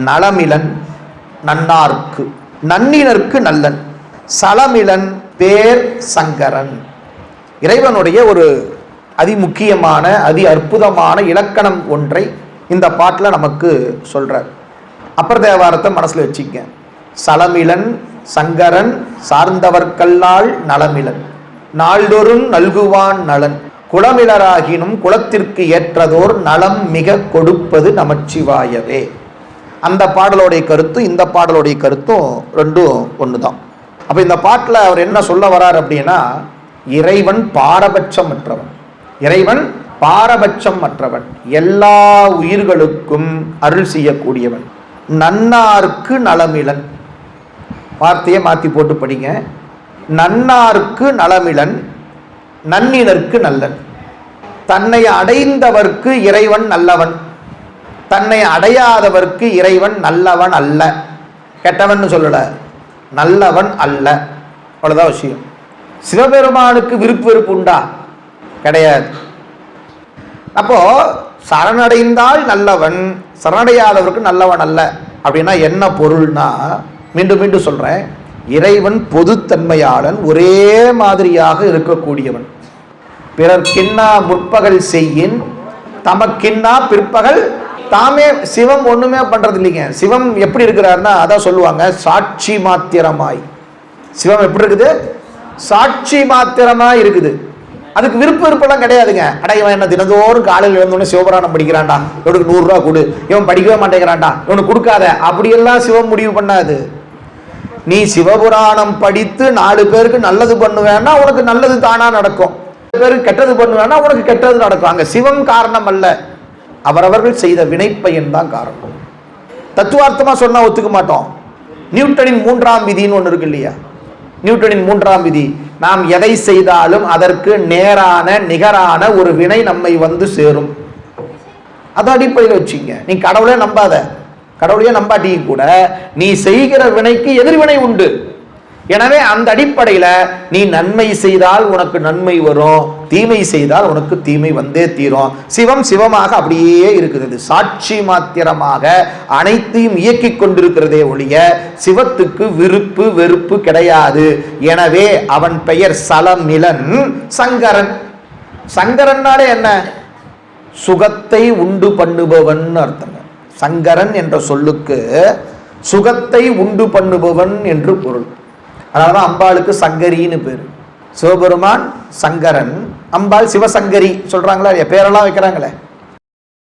நலமிலன் நன்னார்க்கு, நன்னினர்க்கு நல்லன், சலமிலன் பேர் சங்கரன். இறைவனுடைய ஒரு அதிமுக்கியமான அதி அற்புதமான இலக்கணம் ஒன்றை இந்த பாட்டில் நமக்கு சொல்றார். அப்பர் தேவாரத்தை மனசுல வச்சுக்க. சலமிலன் சங்கரன் சார்ந்தவர்கல்லால் நலமிலன், நாள்தோறும் நல்குவான் நலன், குளமிலராகினும் குலத்திற்கு ஏற்றதோர் நலம் மிக கொடுப்பது நமச்சிவாயவே. அந்த பாடலுடைய கருத்து இந்த பாடலுடைய கருத்தும் ரெண்டும் ஒண்ணுதான். அப்ப இந்த பாட்டில் அவர் என்ன சொல்ல வர்றார் அப்படின்னா, இறைவன் பாரபட்சமற்றவன், இறைவன் பாரபட்சமற்றவன், எல்லா உயிர்களுக்கும் அருள் செய்யக்கூடியவன், நன்னார்க்கு நலமிலன். வார்த்தையை மாற்றி போட்டு படிங்க. நன்னார்க்கு நலமிலன், நன்னினர்க்கு நல்லன். தன்னை அடைந்தவர்க்கு இறைவன் நல்லவன், தன்னை அடையாதவர்க்கு இறைவன் நல்லவன் அல்ல. கெட்டவன் சொல்லல, நல்லவன் அல்ல. அவ்வளவுதான் விஷயம். சிவபெருமானுக்கு விருப்பு வெறுப்பு உண்டா? கிடையாது. அப்போ சரணடைந்தால் நல்லவன், சரணடையாதவருக்கு நல்லவன் அல்ல. அப்படின்னா என்ன பொருள்னா, மீண்டும் மீண்டும் சொல்றேன், இறைவன் பொதுத்தன்மையாளன், ஒரே மாதிரியாக இருக்கக்கூடியவன். பிறர்க்கின்னா முற்பகல் செய்யின் தமக்கின்னா பிற்பகல் தாமே. சிவம் ஒண்ணுமே பண்றது இல்லைங்க. சிவம் எப்படி இருக்கிறாருன்னா, அதான் சொல்லுவாங்க சாட்சி மாத்திரமாய். சிவம் எப்படி இருக்குது? சாட்சி மாத்திரமாய் இருக்குது. அதுக்கு விருப்ப விருப்பெல்லாம் கிடையாதுங்க. இவன் என்ன தினந்தோறும் காலையில் எழுந்தோடனே சிவபுராணம் படிக்கிறான்டா, இவனுக்கு 100 ரூபா கொடு, இவன் படிக்கவே மாட்டேங்கிறான்டா, இவனுக்கு கொடுக்காத, அப்படியெல்லாம் சிவம் முடிவு பண்ணாது. நீ சிவபுராணம் படித்து 4 பேருக்கு நல்லது பண்ணுவேன்னா உனக்கு நல்லது தானா நடக்கும், 4 பேருக்கு கெட்டது பண்ணுவேன்னா உனக்கு கெட்டது நடக்கும். அங்க சிவம் காரணம் அல்ல, அவரவர்கள் செய்த வினைப்பயன் தான் காரணம். தத்துவார்த்தமா சொன்னா ஒத்துக்க மாட்டோம். நியூட்டனின் 3ஆம் விதின்னு ஒன்று இருக்கு இல்லையா? நியூட்டனின் 3ஆம் விதி, நாம் எதை செய்தாலும் அதற்கு நேரான நிகரான ஒரு வினை நம்மை வந்து சேரும். அது அடிப்படையில் வச்சுங்க. நீ கடவுளே நம்பாத, கடவுளையே நம்பாட்டி கூட நீ செய்கிற வினைக்கு எதிர்வினை உண்டு. எனவே அந்த அடிப்படையில் நீ நன்மை செய்தால் உனக்கு நன்மை வரும், தீமை செய்தால் உனக்கு தீமை வந்தே தீரும். சிவம் சிவமாக அப்படியே இருக்கிறது, சாட்சி மாத்திரமாக அனைத்தையும் இயக்கி கொண்டிருக்கிறதே ஒழிய சிவத்துக்கு விருப்பு வெறுப்பு கிடையாது. எனவே அவன் பெயர் சலமிலன் சங்கரன். சங்கரன்னாலே என்ன? சுகத்தை உண்டு பண்ணுபவன் அர்த்தம். சங்கரன் என்ற சொல்லுக்கு சுகத்தை உண்டு பண்ணுபவன் என்று பொருள். அதனாலதான் அம்பாளுக்கு சங்கரின்னு பேரு. சிவபெருமான் சங்கரன், அம்பாள் சிவசங்கரி சொல்றாங்களா, பேரெல்லாம் வைக்கிறாங்களே.